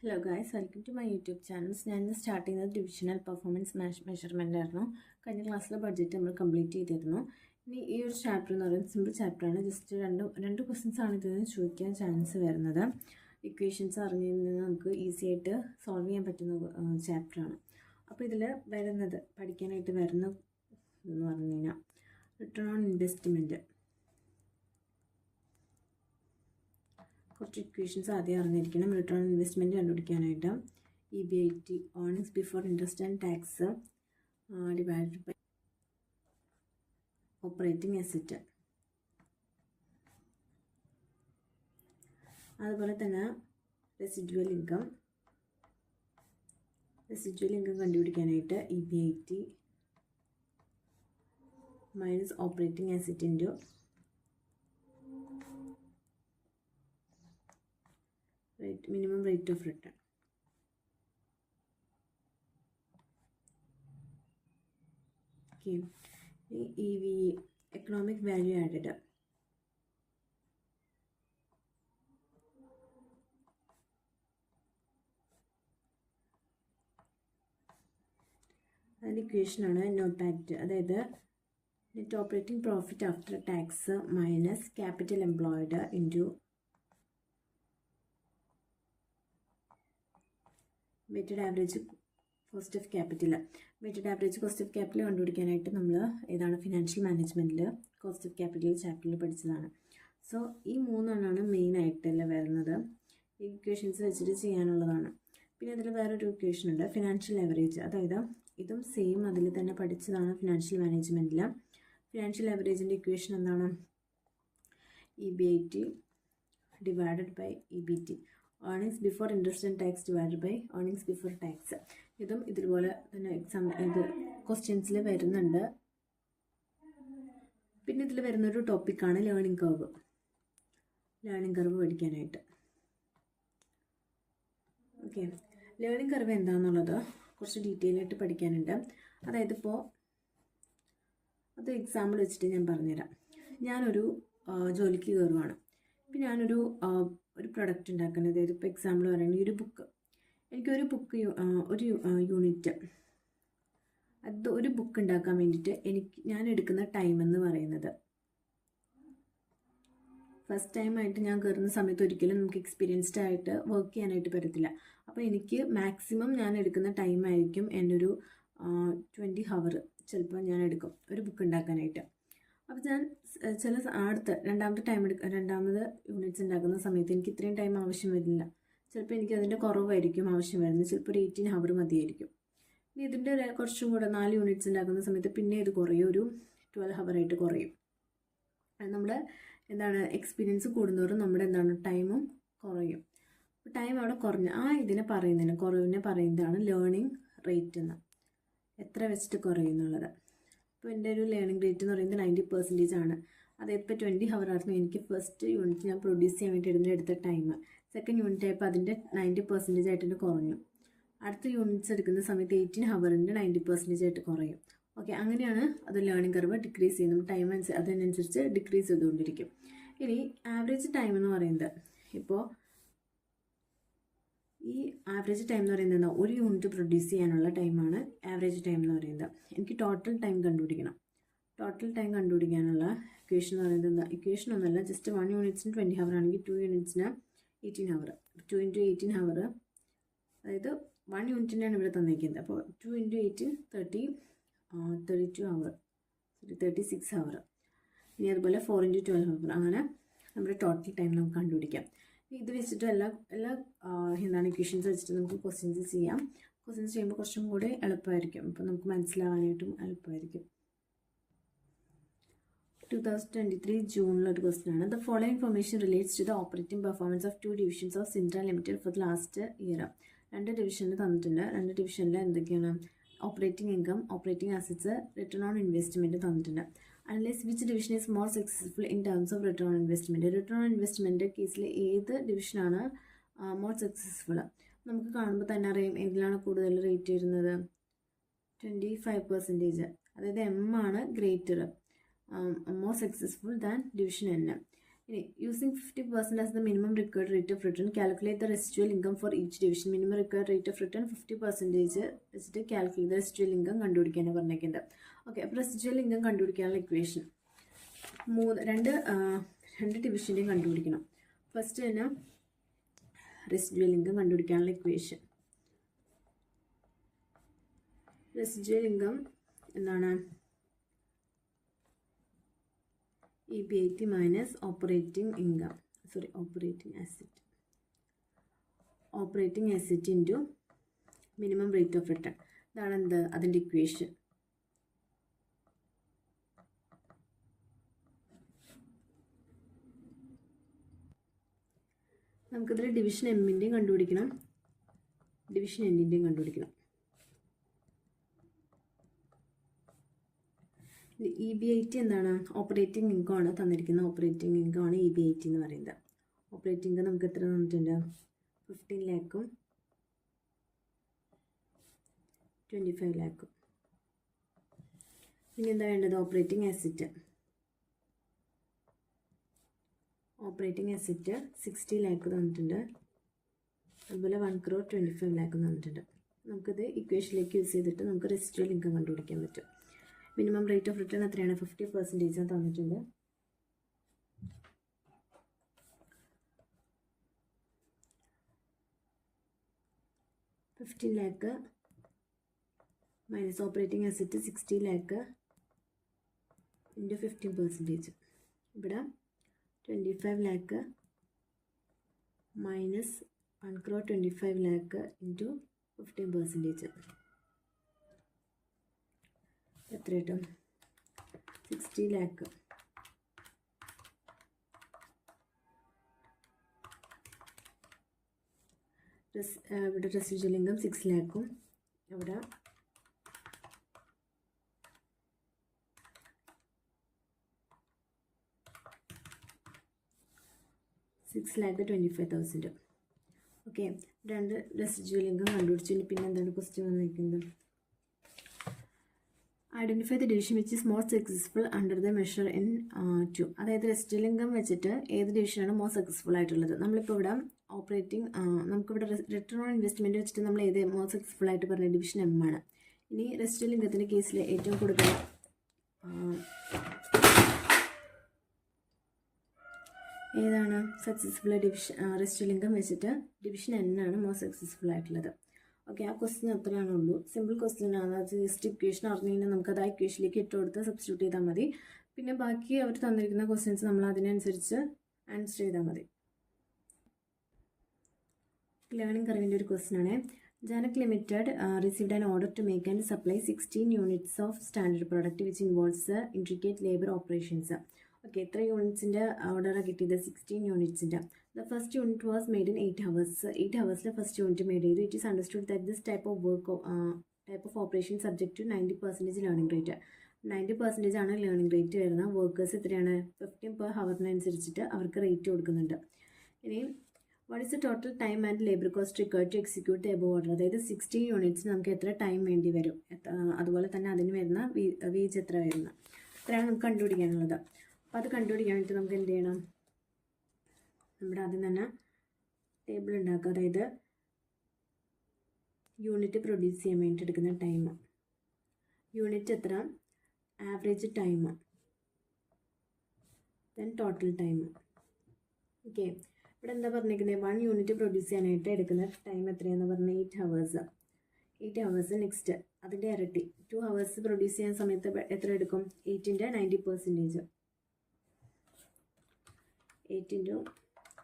Hello guys, welcome to my YouTube channels. ഞാൻ ഇന്ന് start ചെയ്യുന്നത് ഡിവിഷണൽ പെർഫോമൻസ് മെഷർമെൻ്റ് ആയിരുന്നു. കഴിഞ്ഞ ക്ലാസ്സിലെ ബഡ്ജറ്റ് നമ്മൾ കംപ്ലീറ്റ് ചെയ്തിരുന്നു. ഇനി ഈ ഒരു ചാപ്റ്റർ എന്ന് പറയുന്നത് സിമ്പിൾ ചാപ്റ്ററാണ്. ജസ്റ്റ് രണ്ട് ക്വസ്റ്റ്യൻസ് ആണ് ഇതിൽ നിന്ന് ചോദിക്കാൻ ചാൻസ് വരുന്നത്. ഇക്വേഷൻസ് അറിഞ്ഞു കഴിഞ്ഞാൽ നമുക്ക് ഈസി ആയിട്ട് സോൾവ് ചെയ്യാൻ പറ്റുന്ന ചാപ്റ്ററാണ്. അപ്പോൾ ഇതിൽ പഠിക്കാനായിട്ട് വരുന്ന ഇതെന്ന് പറഞ്ഞു കഴിഞ്ഞാൽ റിട്ടേൺ ഓൺ ഇൻവെസ്റ്റ്മെൻറ്റ്. കുറച്ച് ഇക്വേഷൻസ് ആദ്യം അറിഞ്ഞിരിക്കണം. റിട്ടേൺ ഓൺ ഇൻവെസ്റ്റ്മെൻറ്റ് കണ്ടുപിടിക്കാനായിട്ട് EBIT, earnings before interest and tax divided by operating asset. അതുപോലെ തന്നെ റെസിഡ്യുവൽ ഇൻകം കണ്ടുപിടിക്കാനായിട്ട് EBIT minus operating asset into minimum rate of return. Okay, EVA, economic value added. അതിൻ്റെ ഇക്വേഷനാണ് NOPAT, അതായത് net operating profit after tax minus capital employed into weighted average cost of capital. Weighted average cost of capital കണ്ടുപിടിക്കാനായിട്ട് നമ്മൾ ഏതാണ് financial മാനേജ്മെൻറ്റിൽ cost of capital ചാപ്റ്ററിൽ പഠിച്ചതാണ്. So ഈ മൂന്നെണ്ണമാണ് മെയിനായിട്ടല്ല വരുന്നത്. ഈ ഇക്വേഷൻസ് വെച്ചിട്ട് ചെയ്യാനുള്ളതാണ്. പിന്നെ അതിൽ വേറൊരു ഇക്വേഷൻ ഉണ്ട്, ഫിനാൻഷ്യൽ ആവറേജ്. അതായത് ഇതും സെയിം അതിൽ തന്നെ പഠിച്ചതാണ് ഫിനാൻഷ്യൽ മാനേജ്മെൻറ്റിൽ. ഫിനാൻഷ്യൽ ആവറേജിൻ്റെ ഇക്വേഷൻ എന്താണ്? EBIT divided by EBT, earnings before interest and tax divided by earnings before tax. ഇതും ഇതുപോലെ തന്നെ ക്വസ്റ്റ്യൻസിൽ വരുന്നുണ്ട്. പിന്നെ ഇതിൽ വരുന്നൊരു ടോപ്പിക്കാണ് ലേണിംഗ് കർവ് പഠിക്കാനായിട്ട്. ഓക്കെ, ലേണിംഗ് കർവ് എന്താണെന്നുള്ളത് കുറച്ച് ഡീറ്റെയിൽ ആയിട്ട് പഠിക്കാനുണ്ട്. അതായത് ഇപ്പോൾ അത് എക്സാമ്പിൾ വെച്ചിട്ട് ഞാൻ പറഞ്ഞുതരാം. ഞാനൊരു ജോലിക്ക് കയറുവാണ്. ഇപ്പം ഞാനൊരു പ്രൊഡക്റ്റ് ഉണ്ടാക്കുന്നത്, അതായത് ഇപ്പോൾ എക്സാമ്പിൾ പറയുകയാണെങ്കിൽ ഒരു ബുക്ക്. എനിക്കൊരു യൂണിറ്റ്, അത് ഒരു ബുക്ക് ഉണ്ടാക്കാൻ വേണ്ടിയിട്ട് ഞാൻ എടുക്കുന്ന ടൈം എന്ന് പറയുന്നത്, ഫസ്റ്റ് ടൈമായിട്ട് ഞാൻ കയറുന്ന സമയത്ത് ഒരിക്കലും നമുക്ക് എക്സ്പീരിയൻസ്ഡ് ആയിട്ട് വർക്ക് ചെയ്യാനായിട്ട് പറ്റത്തില്ല. അപ്പോൾ എനിക്ക് മാക്സിമം ഞാൻ എടുക്കുന്ന ടൈമായിരിക്കും എൻ്റെ ഒരു 20 ഹവർ ചിലപ്പോൾ ഞാൻ എടുക്കും ഒരു ബുക്ക് ഉണ്ടാക്കാനായിട്ട്. അപ്പോൾ ഞാൻ രണ്ടാമത് യൂണിറ്റ്സ് ഉണ്ടാക്കുന്ന സമയത്ത് എനിക്ക് ഇത്രയും ടൈം ആവശ്യം വരില്ല. ചിലപ്പോൾ എനിക്ക് അതിൻ്റെ കുറവായിരിക്കും ആവശ്യം വരുന്നത്. ചിലപ്പോൾ ഒരു 18 ഹവർ മതിയായിരിക്കും. ഇനി ഇതിൻ്റെ കുറച്ചും കൂടെ 4 യൂണിറ്റ്സ് ഉണ്ടാക്കുന്ന സമയത്ത് പിന്നെ ഇത് കുറയും, ഒരു 12 ഹവറായിട്ട് കുറയും. നമ്മുടെ എക്സ്പീരിയൻസ് കൂടുന്നതോറും നമ്മുടെ ടൈമും കുറയും. ടൈം അവിടെ കുറവിനെ പറയുന്നതാണ് ലേണിംഗ് റേറ്റ് എന്ന്. എത്ര വെച്ചിട്ട് കുറയും എന്നുള്ളത്. ഇപ്പോൾ എൻ്റെ ഒരു ലേണിംഗ് റേറ്റ് എന്ന് പറയുന്നത് 90% ആണ്. അതായത് ഇപ്പോൾ 20 ഹവർ ആയിരുന്നു എനിക്ക് ഫസ്റ്റ് യൂണിറ്റ് ഞാൻ പ്രൊഡ്യൂസ് ചെയ്യാൻ വേണ്ടി എടുത്ത ടൈം. സെക്കൻഡ് യൂണിറ്റ് ആയപ്പോൾ അതിൻ്റെ 90% ആയിട്ട് കുറഞ്ഞു. അടുത്ത യൂണിറ്റ്സ് എടുക്കുന്ന സമയത്ത് 18 ഹവറിൻ്റെ 90% ആയിട്ട് കുറയും. ഓക്കെ, അങ്ങനെയാണ് അത് ലേണിംഗ് കർവ് ഡിക്രീസ് ചെയ്യുന്നത്. ടൈം അതിനനുസരിച്ച് ഡിക്രീസ് ചെയ്തുകൊണ്ടിരിക്കും. ഇനി ആവറേജ് ടൈം എന്ന് പറയുന്നത്, ഇപ്പോൾ ഈ ആവറേജ് ടൈം എന്ന് പറയുന്നത് ഒരു യൂണിറ്റ് പ്രൊഡ്യൂസ് ചെയ്യാനുള്ള ടൈമാണ് ആവറേജ് ടൈം എന്ന് പറയുന്നത്. എനിക്ക് ടോട്ടൽ ടൈം കണ്ടുപിടിക്കണം. ടോട്ടൽ ടൈം കണ്ടുപിടിക്കാനുള്ള ഇക്വേഷൻ എന്ന് പറയുന്നത് ഇക്വേഷൻ ഒന്നുമല്ല, ജസ്റ്റ് 1 യൂണിറ്റ്സിന് 20 ഹവർ ആണെങ്കിൽ 2 യൂണിറ്റ്സിന് 18 ഹവർ. 2 × 18 ഹവർ, അതായത് 1 യൂണിറ്റിനാണ് ഇവിടെ തന്നിരിക്കുന്നത്. അപ്പോൾ 2 × 18 32 ഹവർ, 36 ഹവർ. ഇനി അതുപോലെ 4 × 12 ഹവർ. അങ്ങനെ നമ്മുടെ ടോട്ടൽ ടൈം നമുക്ക് കണ്ടുപിടിക്കാം. ഇത് വെച്ചിട്ട് എല്ലാ ഇക്വേഷൻസ് വെച്ചിട്ട് നമുക്ക് ക്വസ്റ്റ്യൻസ് ചെയ്യാം. ക്വസ്റ്റ്യൻസ് ചെയ്യുമ്പോൾ കുറച്ചും കൂടി എളുപ്പമായിരിക്കും. അപ്പോൾ നമുക്ക് മനസ്സിലാവാനായിട്ടും എളുപ്പമായിരിക്കും. 2023 ജൂണിലൊരു ക്വസ്റ്റ്യൻ ആണ്. The following information relates to the operating performance of 2 divisions of Sindra limited for the last year. 2 ഡിവിഷനിൽ തന്നിട്ടുണ്ട്. 2 ഡിവിഷനിൽ എന്തൊക്കെയാണ്? Operating income, operating assets, return on investment തന്നിട്ടുണ്ട്. Analyse which division is more successful in terms of return on investment. Return on investment കേസിൽ ഏത് ഡിവിഷനാണ് more successful? നമുക്ക് കാണുമ്പോൾ തന്നെ അറിയാം ഏതിലാണ് കൂടുതൽ റേറ്റ് വരുന്നത്. 25%. അതായത് M ആണ് greater, more successful than division N. ഇനി using 50% as the minimum required rate of return calculate the residual income for each division. Minimum required rate of return 50% വെച്ചിട്ട് കാൽക്കുലേറ്റ് ദ റെസിഡ്യുവൽ ഇൻകം കണ്ടുപിടിക്കാനാണ് പറഞ്ഞേക്കുന്നത്. Okay, അപ്പോൾ residual income കണ്ടുപിടിക്കാനുള്ള equation രണ്ട് ഡിവിഷൻ്റെയും കണ്ടുപിടിക്കണം. First തന്നെ residual income കണ്ടുപിടിക്കാനുള്ള equation. Residual income എന്താണ്? EBIT minus operating asset into minimum rate of return. ഇതാണ് എന്ത്? അതിൻ്റെ ഇക്വേഷൻ. നമുക്കിതിൽ ഡിവിഷൻ എമ്മിൻ്റെയും കണ്ടുപിടിക്കണം, ഡിവിഷൻ എന്നിൻ്റെയും കണ്ടുപിടിക്കണം. EBIT എന്താണ്? ഓപ്പറേറ്റിംഗ് ഇൻകം ആണ് തന്നിരിക്കുന്നത്. ഓപ്പറേറ്റിംഗ് ഇൻകം ആണ് EBIT എന്ന് പറയുന്നത്. ഓപ്പറേറ്റിംഗ് ഇൻകം നമുക്ക് എത്ര തന്നിട്ടുണ്ട്? 15 lakhും 25 lakhും. ഇനി എന്താ വേണ്ടത്? Operating asset. Operating asset 60 lakh തന്നിട്ടുണ്ട്. അതുപോലെ 1,25 lakh തന്നിട്ടുണ്ട്. നമുക്കിത് ഇക്വേഷനിലേക്ക് യൂസ് ചെയ്തിട്ട് നമുക്ക് റെസിഡ്യുവൽ ഇൻകം കണ്ടുപിടിക്കാൻ പറ്റും. മിനിമം റേറ്റ് ഓഫ് റിട്ടേൺ എത്രയാണ്? 50% തന്നിട്ടുണ്ട്. $15 lakh minus operating asset 60 lakh into 15%. ഇവിടെ 25 lakh മൈനസ് 1,25 lakh ഇൻറ്റു 15%. എത്ര കിട്ടും? 60 lakh. ഇവിടെ റെസിഡ്യുവൽ ഇൻകം 6 lakhും ഇവിടെ 6,25,000. ഓക്കെ, രണ്ട് റെസിഡ്യുവൽ ഇൻകം കണ്ടുപിടിച്ചു. പിന്നെ എന്താണ് ക്വസ്റ്റ്യൻ വന്നിരിക്കുന്നത്? Identify the division which is more successful under the measure in 2. അതായത് റെസിഡ്യുവൽ ഇൻകം വെച്ചിട്ട് ഏത് ഡിവിഷനാണ് മോർ സക്സസ്ഫുൾ ആയിട്ടുള്ളത്? നമ്മളിപ്പോൾ ഇവിടെ നമുക്കിവിടെ റിട്ടേൺ ഓൺ ഇൻവെസ്റ്റ്മെൻറ്റ് വെച്ചിട്ട് നമ്മൾ ഏത് മോർ സക്സസ്ഫുൾ ആയിട്ട് പറഞ്ഞ ഡിവിഷൻ എം ആണ്. ഇനി റെസിഡ്യുവൽ ഇൻകത്തിൻ്റെ കേസിൽ ഏറ്റവും കൂടുതൽ ഏതാണ് സക്സസ്ഫുൾ ഡിവിഷൻ? റെസിഡ്യുവൽ ഇൻകം വെച്ചിട്ട് ഡിവിഷൻ എൻ ആണ് മോർ സക്സസ്ഫുൾ ആയിട്ടുള്ളത്. ഓക്കെ, ആ ക്വസ്റ്റ്യൻ അത്രയാണുള്ളൂ. സിമ്പിൾ ക്വസ്റ്റ്യൻ ആണ്. അത് ജസ്റ്റ് ഇക്വേഷൻ അറിഞ്ഞു കഴിഞ്ഞാൽ നമുക്കത് ആ ഇക്വേഷനിലേക്ക് ഇട്ട് കൊടുത്ത് സബ്സ്റ്റിറ്റ്യൂട്ട് ചെയ്താൽ മതി. പിന്നെ ബാക്കി അവർ തന്നിരിക്കുന്ന ക്വസ്റ്റ്യൻസ് നമ്മൾ അതിനനുസരിച്ച് ആൻസർ ചെയ്താൽ മതി. ലേണിംഗ് കർവിൻ്റെ ഒരു ക്വസ്റ്റ്യൻ ആണ്. Janak limited received an order to make and supply 16 units of standard product which involves intricate labour operations. Okay, എത്ര യൂണിറ്റ്സിൻ്റെ ഓർഡറാണ് കിട്ടിയത്? 16 unitsൻ്റെ. The first unit was made in 8 hours. 8 hours first unit made ചെയ്തു. It is understood that this type of operation subject to 90% learning rate. 90% ആണ് learning rate വരുന്നത്. Workers എത്രയാണ്? 15 per hour-അനുസരിച്ചിട്ട് അവർക്ക് rate കൊടുക്കുന്നുണ്ട്. ഇനി what is the total time and labour cost required to execute the above order? അതായത് 16 units നമുക്ക് എത്ര time വേണ്ടി വരും? അതുപോലെ തന്നെ അതിന് വരുന്ന വേജ് എത്ര വരുന്ന? ഇത്രയാണ് നമുക്ക് കണ്ടുപിടിക്കാനുള്ളത്. അപ്പോൾ അത് കണ്ടുപിടിക്കാൻ വേണ്ടി നമുക്ക് എന്ത് ചെയ്യണം? നമ്മുടെ ആദ്യം തന്നെ ടേബിൾ ഉണ്ടാക്കുക. അതായത് യൂണിറ്റ് പ്രൊഡ്യൂസ് ചെയ്യാൻ വേണ്ടി എടുക്കുന്ന ടൈം, യൂണിറ്റ് എത്ര, average time, then total time. Okay, ഇവിടെ എന്താ പറഞ്ഞിരിക്കുന്നത്? 1 unit പ്രൊഡ്യൂസ് ചെയ്യാനായിട്ട് എടുക്കുന്ന ടൈം എത്രയാണെന്ന് പറഞ്ഞാൽ 8 hours. 8 hours. നെക്സ്റ്റ് അതിൻ്റെ ഇരട്ടി 2 hours പ്രൊഡ്യൂസ് ചെയ്യാൻ സമയത്ത് എത്ര എടുക്കും? 8ൻ്റെ 90%. 8 ×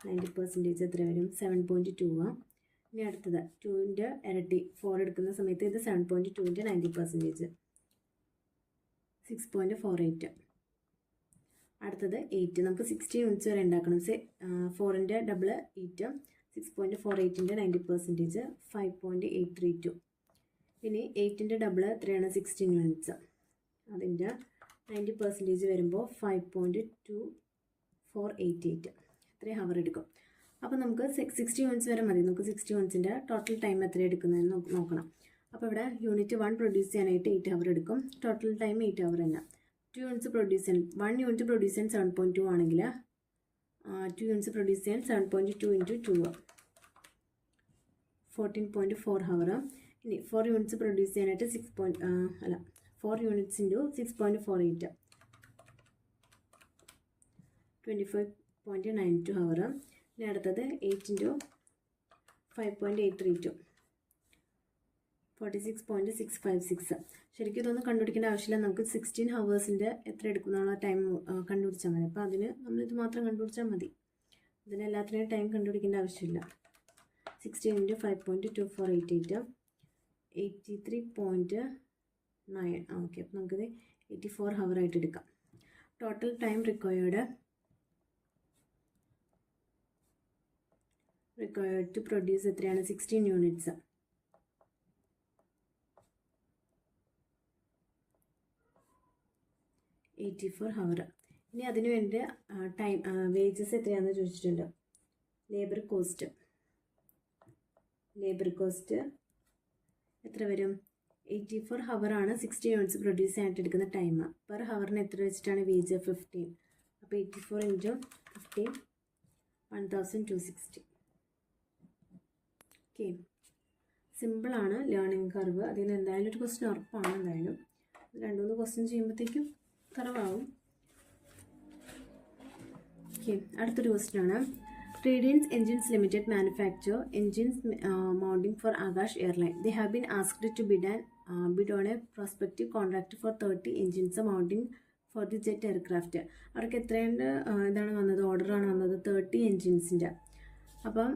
90% എത്ര വരും? 7.2. ഇനി അടുത്തത് 2ൻ്റെ ഇരട്ടി 4 എടുക്കുന്ന സമയത്ത് ഇത് 7.2ൻ്റെ 90%, 6.48. അടുത്തത് 8. നമുക്ക് 60 units വരെ ഉണ്ടാക്കണം. 4ൻ്റെ ഡബിൾ 8, 6.48ൻ്റെ 90%, 5.832. ഇനി 8ൻ്റെ ഡബിൾ എത്രയാണ്? 16 units. അതിൻ്റെ 90% വരുമ്പോൾ 5.2488. ഇത്രയും ഹവർ എടുക്കും. അപ്പോൾ നമുക്ക് 60 units വരെ മതി. നമുക്ക് 60 unitsൻ്റെ ടോട്ടൽ ടൈം എത്ര എടുക്കുന്നതെന്ന് നോക്കണം. അപ്പോൾ ഇവിടെ യൂണിറ്റ് 1 പ്രൊഡ്യൂസ് ചെയ്യാനായിട്ട് 8 hour എടുക്കും. ടോട്ടൽ ടൈം 8 hour തന്നെ. 2 units പ്രൊഡ്യൂസ് ചെയ്യാൻ 1 unit പ്രൊഡ്യൂസ് ചെയ്യാൻ 7.2 ആണെങ്കിൽ 2 യൂണിറ്റ്സ് പ്രൊഡ്യൂസ് ചെയ്യാൻ 7.2 ഇൻറ്റു 2 14.4 ഹവർ. ഇനി 4 യൂണിറ്റ്സ് പ്രൊഡ്യൂസ് ചെയ്യാനായിട്ട് 4 യൂണിറ്റ്സ് ഇൻറ്റു 6.48 25.92 ഹവർ. ഇനി അടുത്തത് 8 ഇൻറ്റു 5.832 46.656. ശരിക്കും ഇതൊന്നും കണ്ടുപിടിക്കേണ്ട ആവശ്യമില്ല. നമുക്ക് 16 ഹവേഴ്സിൻ്റെ എത്ര എടുക്കുന്നുള്ള ടൈം കണ്ടുപിടിച്ചാൽ മതി. അപ്പോൾ അതിന് നമ്മളിത് മാത്രം കണ്ടുപിടിച്ചാൽ മതി. ഇതിനെല്ലാത്തിനും ടൈം കണ്ടുപിടിക്കേണ്ട ആവശ്യമില്ല. 16 ഇൻറ്റു 5.2488 83.9. ഓക്കെ, അപ്പോൾ നമുക്കിത് 84 ഹവറായിട്ട് എടുക്കാം. Total time required to produce എത്രയാണ്? 16 യൂണിറ്റ്സ്. $84 ഹവർ. ഇനി അതിന് വേണ്ടി ടൈം വേജസ് എത്രയാണെന്ന് ചോദിച്ചിട്ടുണ്ട്. ലേബർ കോസ്റ്റ് എത്ര വരും? 84 ഹവറാണ് 60 യൂണിറ്റ്സ് പ്രൊഡ്യൂസ് ചെയ്യാനായിട്ട് എടുക്കുന്ന ടൈം. പെർ ഹവറിന് എത്ര വെച്ചിട്ടാണ് വേജ്? 15. അപ്പോൾ 84 ഇൻറ്റു 15 1260. ഓക്കെ, സിമ്പിളാണ് ലേണിംഗ് കർവ്. അതിൽ നിന്ന് എന്തായാലും ഒരു ക്വസ്റ്റ്യൻ ഉറപ്പാണ്. എന്തായാലും 2-3 ക്വസ്റ്റ്യൻ ചെയ്യുമ്പോഴത്തേക്കും തറവാകും. ഓക്കെ, അടുത്തൊരു ക്വസ്റ്റ്യനാണ്. Radiance Engines Limited manufacture engines mounting for Akash Airline. They have been asked to bid on a prospective contract for 30 engines mounting for the jet aircraft. അവർക്ക് എത്രയുണ്ട് ഇതാണ് വന്നത്? ഓർഡറാണ് വന്നത് 30 എൻജിൻസിൻ്റെ. അപ്പം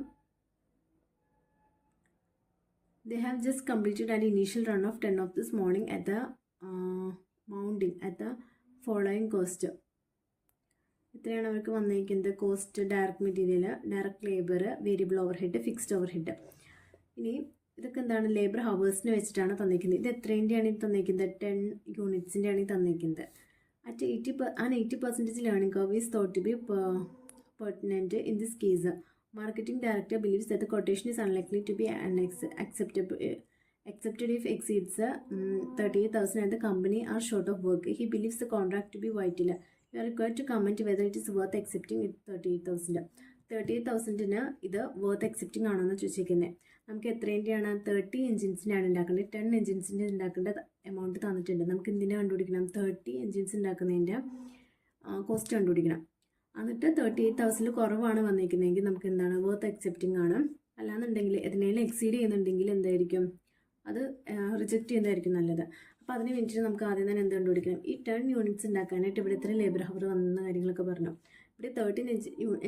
they have just completed an initial run of 10 of this morning at the mounting at the following cost. ഇത്രയാണ് അവർക്ക് വന്നിരിക്കുന്നത് cost. Direct material, direct labour, variable overhead, fixed overhead. ഇനി ഇതൊക്കെ എന്താണ്? ലേബർ ഹവേഴ്സിന് വെച്ചിട്ടാണ് തന്നിരിക്കുന്നത്. ഇത് എത്രേൻ്റെയാണ് ഈ തന്നിരിക്കുന്നത്? 10 യൂണിറ്റ്സിൻ്റെയാണ് ഈ തന്നിരിക്കുന്നത്. At 80% learning curve is thought to be pertinent in this case. Marketing director believes that the quotation is unlikely to be accepted if exceeds 38,000 and the company are short of work. He believes the contract to be vital. You are required to comment whether it is worth accepting it. 38,000 ഇത് worth accepting ആണെന്ന് ചോദിച്ചിരിക്കുന്നത്. നമുക്ക് എത്രേൻ്റെയാണ്? 30 എൻജിൻസിൻ്റെയാണ് ഉണ്ടാക്കേണ്ടത്. 10 എൻജിൻസിൻ്റെ ഉണ്ടാക്കേണ്ട amount തന്നിട്ടുണ്ട്. നമുക്ക് എന്തിൻ്റെ കണ്ടുപിടിക്കണം? 30 എൻജിൻസ് ഉണ്ടാക്കുന്നതിൻ്റെ കോസ്റ്റ് കണ്ടുപിടിക്കണം. എന്നിട്ട് 38,000 കുറവാണ് വന്നിരിക്കുന്നതെങ്കിൽ നമുക്ക് എന്താണ്? വർത്ത് അക്സെപ്റ്റിംഗ് ആണ്. അല്ലാന്നുണ്ടെങ്കിൽ ഇതിനേലും എക്സീഡ് ചെയ്യുന്നുണ്ടെങ്കിൽ എന്തായിരിക്കും? അത് റിജക്റ്റ് ചെയ്യുന്നതായിരിക്കും നല്ലത്. അപ്പോൾ അതിന് വേണ്ടിയിട്ട് നമുക്ക് ആദ്യം തന്നെ എന്ത് കണ്ടുപിടിക്കണം? ഈ 10 യൂണിറ്റ്സ് ഉണ്ടാക്കാനായിട്ട് ഇവിടെ എത്ര ലേബർ ഹവർ വന്ന കാര്യങ്ങളൊക്കെ പറഞ്ഞു. ഇവിടെ 13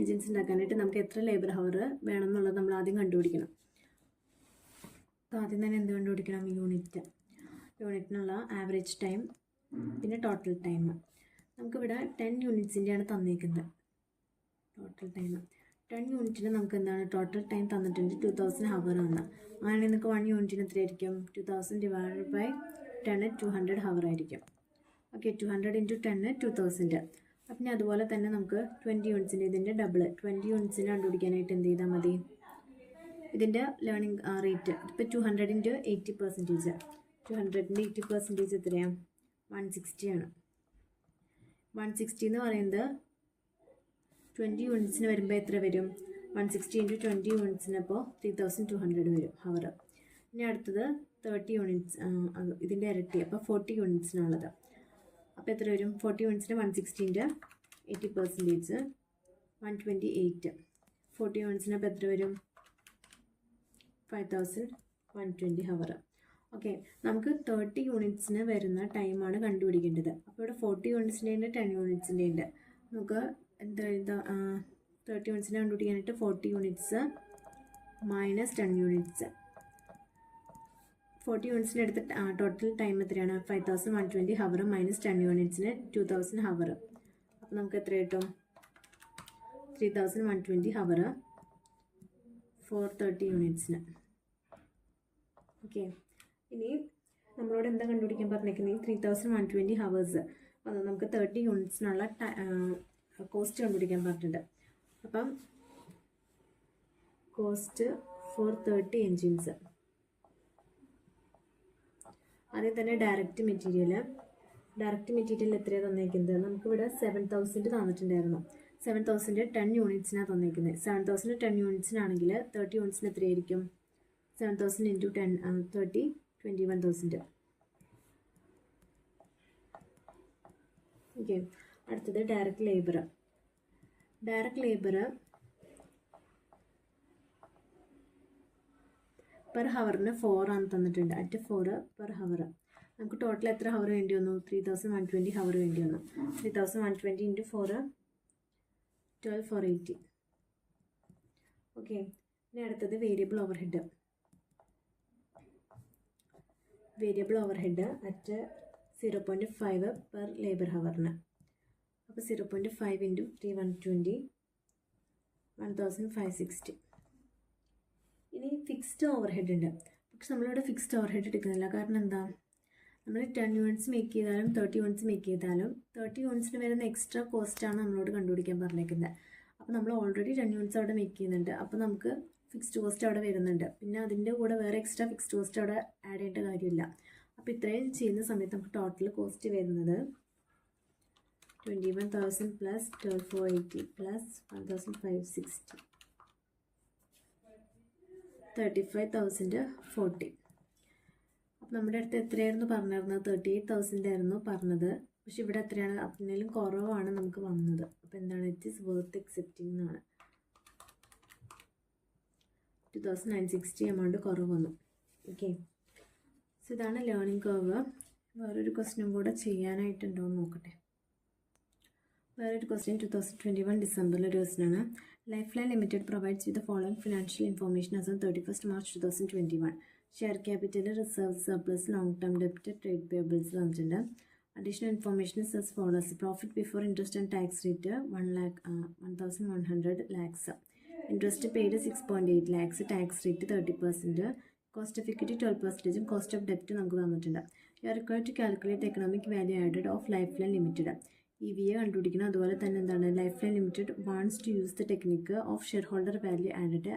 എൻജിൻസ് ഉണ്ടാക്കാനായിട്ട് നമുക്ക് എത്ര ലേബർ ഹവർ വേണം എന്നുള്ളത് നമ്മൾ ആദ്യം കണ്ടുപിടിക്കണം. അപ്പോൾ ആദ്യം തന്നെ എന്ത് കണ്ടുപിടിക്കണം? യൂണിറ്റിനുള്ള ആവറേജ് ടൈം, പിന്നെ ടോട്ടൽ ടൈം. നമുക്കിവിടെ 10 യൂണിറ്റ്സിൻ്റെയാണ് തന്നിരിക്കുന്നത്. ടോട്ടൽ ടൈം 10 യൂണിറ്റിന് നമുക്ക് എന്താണ്? ടോട്ടൽ ടൈം തന്നിട്ടുണ്ട് 2000 ഹവർ ആണ്. അങ്ങനെ നിങ്ങൾക്ക് 1 യൂണിറ്റിന് എത്രയായിരിക്കും? 2000 ഡിവൈഡഡ് ബൈ 10 200 ഹവർ ആയിരിക്കും. Okay, 200 into 10 2000. അപ്പം അതുപോലെ തന്നെ നമുക്ക് 20 യൂണിറ്റ്സിൻ്റെ ഇതിൻ്റെ ഡബിൾ 20 യൂണിറ്റ്സിന് കണ്ടുപിടിക്കാനായിട്ട് എന്ത് ചെയ്താൽ മതി? ഇതിൻ്റെ ലേണിംഗ് റേറ്റ് ഇപ്പോൾ 200 ഇൻറ്റു 80%. 200ൻ്റെ 80% എത്രയാണ്? 160 ആണ്. 160 എന്ന് പറയുന്നത് 20 യൂണിറ്റ്സിന് വരുമ്പോൾ എത്ര വരും? 160 ഇൻറ്റു 20 യൂണിറ്റ്സിന് അപ്പോൾ 3200 വരും ഹവർ. ഇനി അടുത്തത് 30 യൂണിറ്റ്സ്, ഇതിൻ്റെ ഇരട്ടി, അപ്പോൾ 40 യൂണിറ്റ്സിനുള്ളത്. അപ്പോൾ എത്ര വരും? 40 യൂണിറ്റ്സിന് 160ൻ്റെ 80% 128. 40 യൂണിറ്റ്സിന് അപ്പോൾ എത്ര വരും? 5120 ഹവർ. ഓക്കെ, നമുക്ക് 30 യൂണിറ്റ്സിന് വരുന്ന ടൈമാണ് കണ്ടുപിടിക്കേണ്ടത്. അപ്പോൾ ഇവിടെ 40 യൂണിറ്റ്സിൻ്റെ ഉണ്ട്, 10 യൂണിറ്റ്സിൻ്റെ ഉണ്ട്. നമുക്ക് എന്താ 30 യൂണിറ്റ്സിനെ കണ്ടുപിടിക്കാനായിട്ട് 40 യൂണിറ്റ്സ് മൈനസ് 10 യൂണിറ്റ്സ്. 40 യൂണിറ്റ്സിന് എടുത്ത ടോട്ടൽ ടൈം എത്രയാണ്? 5120 ഹവർ മൈനസ് 10 യൂണിറ്റ്സിന് 2000 ഹവർ. അപ്പോൾ നമുക്ക് എത്ര കിട്ടും? 3120 ഹവർ ഫോർ 30 യൂണിറ്റ്സിന്. ഓക്കെ, ഇനി നമ്മളോട് എന്താ കണ്ടുപിടിക്കാൻ പറഞ്ഞേക്കുന്നത്? 3120 ഹവേഴ്സ് അത് നമുക്ക് 30 യൂണിറ്റ്സിനുള്ള കോസ്റ്റ് കണ്ടുപിടിക്കാൻ പറഞ്ഞിട്ടുണ്ട്. അപ്പം കോസ്റ്റ് ഫോർ 30 എൻജിൻസ്. ആദ്യം തന്നെ ഡയറക്റ്റ് മെറ്റീരിയൽ എത്രയാണ് തന്നിരിക്കുന്നത്? നമുക്കിവിടെ 7000 തന്നിട്ടുണ്ടായിരുന്നു. 7,000 10 യൂണിറ്റ്സിനാണ് തന്നിരിക്കുന്നത്. 7,000 10 യൂണിറ്റ്സിനാണെങ്കിൽ 30 യൂണിറ്റ്സിന് എത്രയായിരിക്കും? 7,000 ഇൻറ്റു 10 30 21,000. ഓക്കെ. അടുത്തത് direct labour. Direct labour per ഹവറിന് 4 ആണ് തന്നിട്ടുണ്ട്. At 4 per hour. നമുക്ക് ടോട്ടൽ എത്ര ഹവർ വേണ്ടി വന്നു? 3,120 ഹവർ വേണ്ടി വന്നു. 3,120 ഇൻറ്റു 4 12,480. ഓക്കെ. ഇനി അടുത്തത് variable overhead. Variable overhead at 0.5 per labour ഹവറിന്. അപ്പോൾ 0.5 ഇൻറ്റു 3,120 1,560. ഇനി ഫിക്സ്ഡ് ഓവർഹെഡ് ഉണ്ട്. പക്ഷെ നമ്മളിവിടെ ഫിക്സ്ഡ് ഓവർഹെഡ് എടുക്കുന്നില്ല. കാരണം എന്താ? നമ്മൾ 10 യൂണിറ്റ്സ് മേക്ക് ചെയ്താലും 30 യൂണിറ്റ്സ് മേക്ക് ചെയ്താലും 30 യൂണിറ്റ്സിന് വരുന്ന എക്സ്ട്രാ കോസ്റ്റാണ് നമ്മളോട് കണ്ടുപിടിക്കാൻ പറഞ്ഞേക്കുന്നത്. അപ്പോൾ നമ്മൾ ഓൾറെഡി 10 യൂണിറ്റ്സ് അവിടെ മേക്ക് ചെയ്യുന്നുണ്ട്. അപ്പോൾ നമുക്ക് ഫിക്സ്ഡ് കോസ്റ്റ് അവിടെ വരുന്നുണ്ട്. പിന്നെ അതിൻ്റെ കൂടെ വേറെ എക്സ്ട്രാ ഫിക്സ്ഡ് കോസ്റ്റ് അവിടെ ആഡ് ചെയ്യേണ്ട കാര്യമില്ല. അപ്പോൾ ഇത്രയും ചെയ്യുന്ന സമയത്ത് നമുക്ക് ടോട്ടൽ കോസ്റ്റ് വരുന്നത് 21,000 പ്ലസ് 12,480 പ്ലസ് 1,560 35,040. അപ്പോൾ നമ്മുടെ അടുത്ത് എത്രയായിരുന്നു പറഞ്ഞിരുന്നത്? 38,000 ആയിരുന്നു പറഞ്ഞത്. പക്ഷെ ഇവിടെ എത്രയാണ്? അതിനേലും കുറവാണ് നമുക്ക് വന്നത്. അപ്പോൾ എന്താണ്? ഇറ്റ് ഈസ് വർത്ത് എക്സെപ്റ്റിംഗ് എന്നാണ്. 2,960 എമൗണ്ട് കുറവ് വന്നു. ഓക്കെ. സോ ഇതാണ് ലേണിംഗ് കർവ്. വേറൊരു ക്വസ്റ്റ്യനും കൂടെ ചെയ്യാനായിട്ടുണ്ടോ എന്ന് നോക്കട്ടെ. വേറൊരു ക്വസ്റ്റ്യൻ 2021 ഡിസംബറിലെ ഒരു ക്വസ്റ്റ്യനാണ്. Life line limited provides with the following financial information as on 31st March 2021. Share capital, reserve, surplus, long term ഡെപ്റ്റ്, ട്രേഡ് പേബിൾസ് തന്നിട്ടുണ്ട്. Additional information is as follows. Profit before interest and tax rate 1,100 lakhs. Interest paid 6.8 lakhs. Tax rate 30%. Cost of equity 12%. Cost of ഡെപ്റ്റ് നമുക്ക് തന്നിട്ടുണ്ട്. You are required to calculate economic value added of life line limited. EVA കണ്ടുപിടിക്കണം. അതുപോലെ തന്നെ എന്താണ്? Life line Limited wants to use the technique of shareholder value added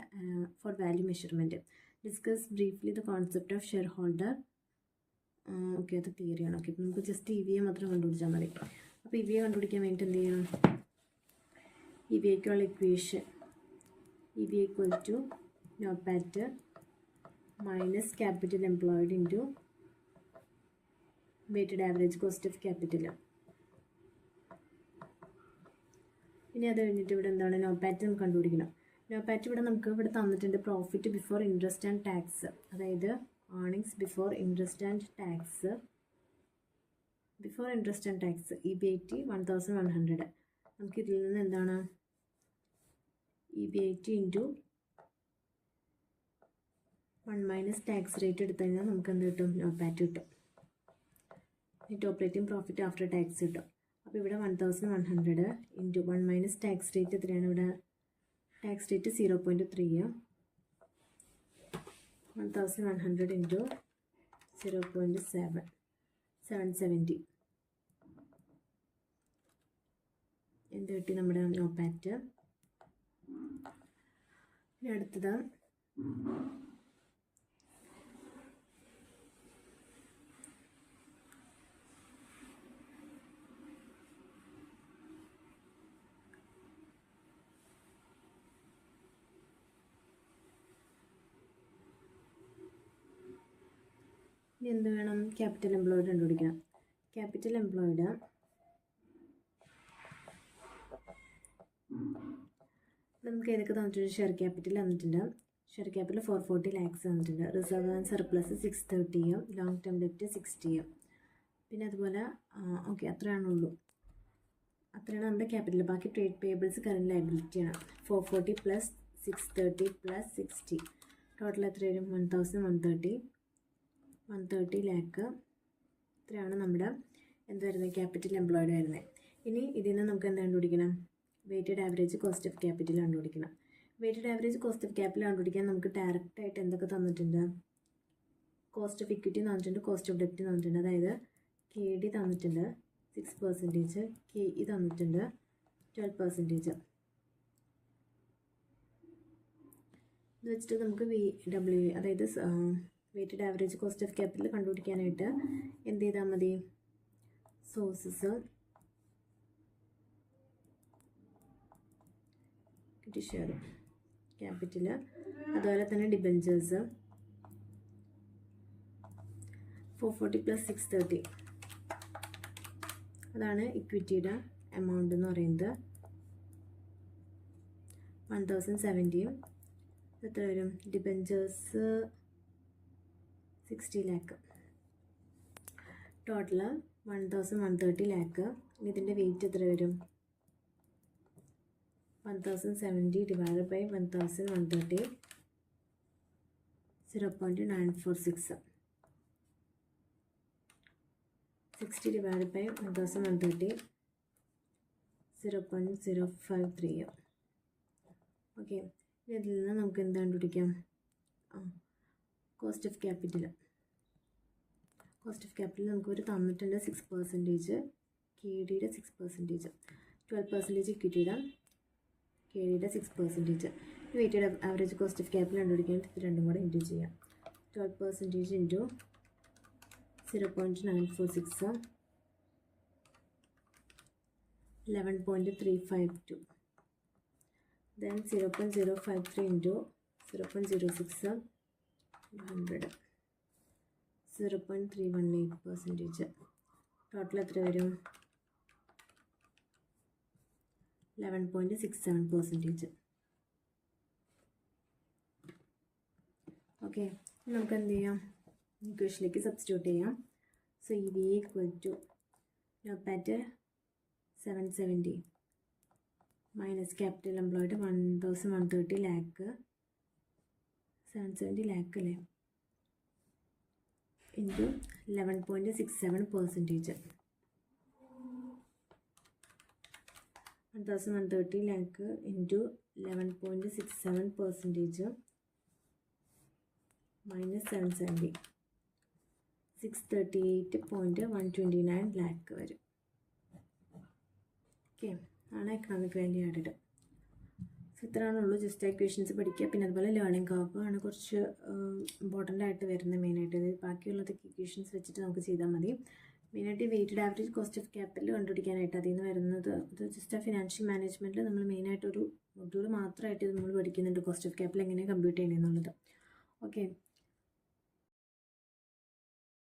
for value measurement. Discuss briefly the concept of shareholder. Okay, അത് തിയറിയാണ്. Okay. അപ്പോൾ നമുക്ക് just EVA മാത്രം കണ്ടുപിടിച്ചാൽ മതി. അപ്പോൾ EVA കണ്ടുപിടിക്കാൻ വേണ്ടിയിട്ട് എന്ത് ചെയ്യണം? EVAക്കുള്ള equation EVA equal to NOPAT minus capital employed into weighted average cost of capital. ഇനി അത് കഴിഞ്ഞിട്ട് ഇവിടെ എന്താണ്? നോപ്പാറ്റ് നമുക്ക് കണ്ടുപിടിക്കണം. നോപ്പാറ്റ് ഇവിടെ നമുക്ക് ഇവിടെ തന്നിട്ടുണ്ട്. Profit before interest and tax, അതായത് earnings before interest and tax. Before interest and tax EBIT 1,100. നമുക്ക് ഇതിൽ നിന്ന് എന്താണ്? EBIT into 1 minus tax rate എടുത്തു കഴിഞ്ഞാൽ നമുക്ക് എന്ത് കിട്ടും? നോപ്പാറ്റ് കിട്ടും. Net operating profit after tax കിട്ടും. അപ്പോൾ ഇവിടെ 1,100 ഇൻറ്റു 1 മൈനസ് ടാക്സ് റേറ്റ് എത്രയാണ്? ഇവിടെ ടാക്സ് റേറ്റ് 0.3. 1,100 ഇൻറ്റു 0.7 770. എന്ത് കിട്ടി? നമ്മുടെ നോപ്പാറ്റ്. ഇനി അടുത്തത് എന്ത് വേണം? ക്യാപിറ്റൽ എംപ്ലോയിഡ് കണ്ടുപിടിക്കണം. ക്യാപിറ്റൽ എംപ്ലോയിഡ് നമുക്ക് ഏതൊക്കെ തന്നിട്ടുണ്ട്? ഷെയർ ക്യാപിറ്റൽ തന്നിട്ടുണ്ട്. ഷെയർ ക്യാപിറ്റൽ 440 lakhs തന്നിട്ടുണ്ട്. Reserve and surplus 630, long term ഡെപ്റ്റ് 60. പിന്നെ അതുപോലെ ഓക്കെ, അത്രയാണുള്ളൂ. അത്രയാണ് നമ്മുടെ ക്യാപിറ്റൽ. ബാക്കി ട്രേഡ് പേബിൾസ് കറണ്ട് ലയബിലിറ്റിയാണ്. 440 പ്ലസ് 630 പ്ലസ് 60 ടോട്ടൽ എത്ര വരും? 1,130 lakh. ഇത്രയാണ് നമ്മുടെ എന്ത് വരുന്നത്? ക്യാപിറ്റൽ എംപ്ലോയിഡ് വരുന്നത്. ഇനി ഇതിൽ നിന്ന് നമുക്ക് എന്താ കണ്ടുപിടിക്കണം? Weighted average cost of capital കണ്ടുപിടിക്കണം. Weighted average cost of capital കണ്ടുപിടിക്കാൻ നമുക്ക് ഡയറക്റ്റായിട്ട് എന്തൊക്കെ തന്നിട്ടുണ്ട്? കോസ്റ്റ് ഓഫ് ഇക്വിറ്റി തന്നിട്ടുണ്ട്, കോസ്റ്റ് ഓഫ് ഡെപ്റ്റ് തന്നിട്ടുണ്ട്. അതായത് KD തന്നിട്ടുണ്ട് 6%, KE തന്നിട്ടുണ്ട് 12%. ഇത് വെച്ചിട്ട് നമുക്ക് VW അതായത് weighted average cost of capital കണ്ടുപിടിക്കാനായിട്ട് എന്ത് ചെയ്താൽ മതി? സോഴ്സസ് ഇക്വിറ്റി ഷെയർ ക്യാപിറ്റൽ, അതുപോലെ തന്നെ ഡിബഞ്ചേഴ്സ് 440 + 630, അതാണ് ഇക്വിറ്റിയുടെ എമൗണ്ട് എന്ന് പറയുന്നത്. 1070. എത്ര വരും? Debentures 60 lakh, total 1130 lakh. ഇതിൻ്റെ വെയിറ്റ് എത്ര വരും? 1070 divided by 1130, 0.946. 60 divided by 1130, 0.053. Okay, ഇതിൽ നിന്ന് നമുക്ക് എന്ത് കണ്ടുപിടിക്കാം? Cost of capital. Cost of capital നമുക്കൊരു തന്നിട്ടുണ്ട് 6%, KDയുടെ 6%, 12% ഇക്വിറ്റിയുടെ, KDയുടെ 6%. Weighted average cost of capital കണ്ടുപിടിക്കാൻ ഇത് രണ്ടും കൂടെ ഇൻറ്റു ചെയ്യാം. 12% ഇൻറ്റു 0.946, 11.352. Then 0.053 into 0.06, 100, 0.318%. Total എത്ര വരും? 11.67%. ഓക്കെ, നമുക്ക് എന്ത് ചെയ്യാം? ഇക്വേഷനിലേക്ക് സബ്സ്റ്റിറ്റ്യൂട്ട് ചെയ്യാം. So EV equal to not 770 minus capital employed 1130 lakh, 770 lakh അല്ലേ, into 11.67%. 1130 lakh into 11.67% minus 770, 638.129 lakh വരും. ഓക്കെ, ആണ് എക്കണോമിക് വാല്യൂ ആഡഡ്. സോ ഇത്രയാണുള്ളൂ. ജസ്റ്റ് ഇക്വേഷൻസ് പഠിക്കുക. പിന്നെ അതുപോലെ ലേണിംഗ് കർവ് ആണ് കുറച്ച് ഇമ്പോർട്ടൻ്റ് ആയിട്ട് വരുന്നത് മെയിനായിട്ട്. ബാക്കിയുള്ളതൊക്കെ ഇക്വേഷൻസ് വെച്ചിട്ട് നമുക്ക് ചെയ്താൽ മതി. മെയിനായിട്ട് weighted average cost of capital കണ്ടുപിടിക്കാനായിട്ട് അതിൽ നിന്ന് വരുന്നത് ഇത് ജസ്റ്റ് ഫിനാൻഷ്യൽ മാനേജ്മെൻറ്റിൽ നമ്മൾ മെയിനായിട്ടൊരു മൊഡ്യൂൾ മാത്രമായിട്ട് നമ്മൾ പഠിക്കുന്നുണ്ട് കോസ്റ്റ് ഓഫ് ക്യാപിറ്റൽ എങ്ങനെ കമ്പ്യൂട്ട് ചെയ്യണമെന്നുള്ളത്. ഓക്കെ.